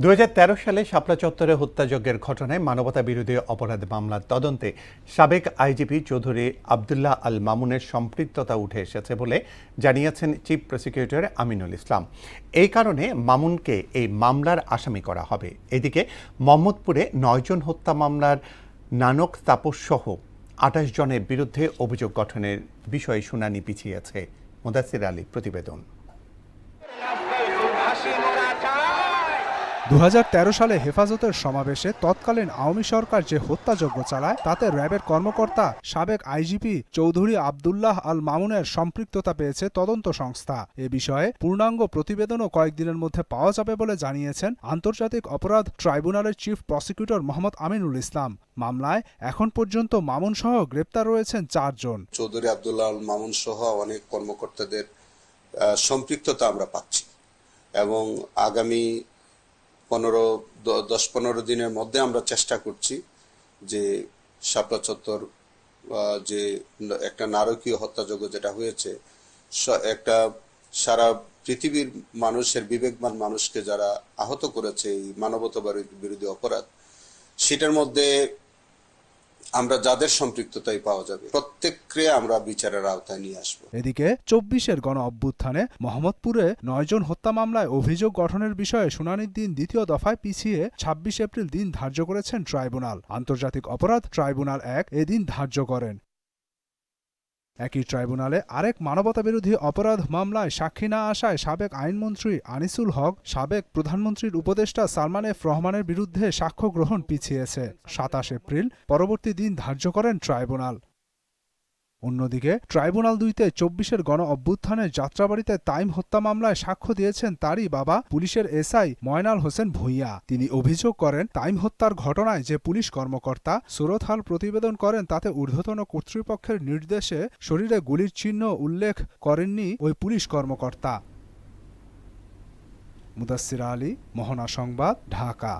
২০১৩ সালে শাপলা চত্বরে হত্যাযজ্ঞের ঘটনায় মানবতাবিরোধী অপরাধ মামলার তদন্তে সাবেক আইজিপি চৌধুরী আবদুল্লাহ আল মামুনের সম্পৃক্ততা উঠে এসেছে বলে জানিয়েছেন চিফ প্রসিকিউটর আমিনুল ইসলাম। এই কারণে মামুনকে এই মামলার আসামি করা হবে। এদিকে মোহাম্মদপুরে ৯ জন হত্যা মামলার নানক তাপস সহ ২৮ জনের বিরুদ্ধে অভিযোগ গঠনের বিষয়ে শুনানি পিছিয়েছে। মুদাসির আলী প্রতিবেদন। ২০১৩ সালে হেফাজতের সমাবেশে তৎকালীন আওয়ামী সরকার যে হত্যাযজ্ঞ চালায় তাতে র্যাবের কর্মকর্তা সাবেক আইজিপি চৌধুরী আবদুল্লাহ আল মামুনের সম্পৃক্ততা পেয়েছে তদন্ত সংস্থা। এ বিষয়ে পূর্ণাঙ্গ প্রতিবেদনও কয়েকদিনের মধ্যে পাওয়া যাবে বলে জানিয়েছেন আন্তর্জাতিক অপরাধ ট্রাইব্যুনালের চিফ প্রসিকিউটর মোহাম্মদ আমিনুল ইসলাম। মামলায় এখন পর্যন্ত মামুন সহ গ্রেপ্তার রয়েছেন ৪ জন। চৌধুরী আবদুল্লাহ আল মামুন সহ অনেক কর্মকর্তাদের সম্পৃক্ততা আমরা পাচ্ছি এবং আগামী 10-15 দিনের মধ্যে আমরা চেষ্টা করছি যে শাপলা চত্বর যে একটা নারকীয় হত্যাযজ্ঞ যেটা হয়েছে, একটা সারা পৃথিবীর মানুষের বিবেকবান মানুষকে যারা আহত করেছে এই মানবতা বিরোধী অপরাধ, সেটার মধ্যে আমরা যাদের সম্পৃক্ততাই পাওয়া যাবে প্রত্যেককে আমরা বিচারের আওতায় নিয়ে আসবো। এদিকে ২৪-এর গণ অভ্যুত্থানে মোহাম্মদপুরে ৯ জন হত্যা মামলায় অভিযোগ গঠনের বিষয়ে শুনানির দিন দ্বিতীয় দফায় পিছিয়ে ২৬ এপ্রিল দিন ধার্য করেছেন ট্রাইব্যুনাল। আন্তর্জাতিক অপরাধ ট্রাইব্যুনাল ১ এদিন ধার্য করেন। একই ট্রাইব্যুনালে আরেক মানবতাবিরোধী অপরাধ মামলায় সাক্ষী না আসায় সাবেক আইনমন্ত্রী আনিসুল হক সাবেক প্রধানমন্ত্রীর উপদেষ্টা সালমান এফ রহমানের বিরুদ্ধে সাক্ষ্য গ্রহণ পিছিয়েছে। ২৭ এপ্রিল পরবর্তী দিন ধার্য করেন ট্রাইব্যুনাল। অন্যদিকে ট্রাইব্যুনাল ২-তে ২৪-এর গণ অভ্যুত্থানের যাত্রাবাড়িতে তাইম হত্যা মামলায় সাক্ষ্য দিয়েছেন তারই বাবা পুলিশের এসআই ময়নাল হোসেন ভূঁইয়া। তিনি অভিযোগ করেন তাইম হত্যার ঘটনায় যে পুলিশ কর্মকর্তা সুরতহাল প্রতিবেদন করেন তাতে ঊর্ধ্বতন কর্তৃপক্ষের নির্দেশে শরীরে গুলির চিহ্ন উল্লেখ করেননি ওই পুলিশ কর্মকর্তা। মুদাসসির আলী, মোহনা সংবাদ, ঢাকা।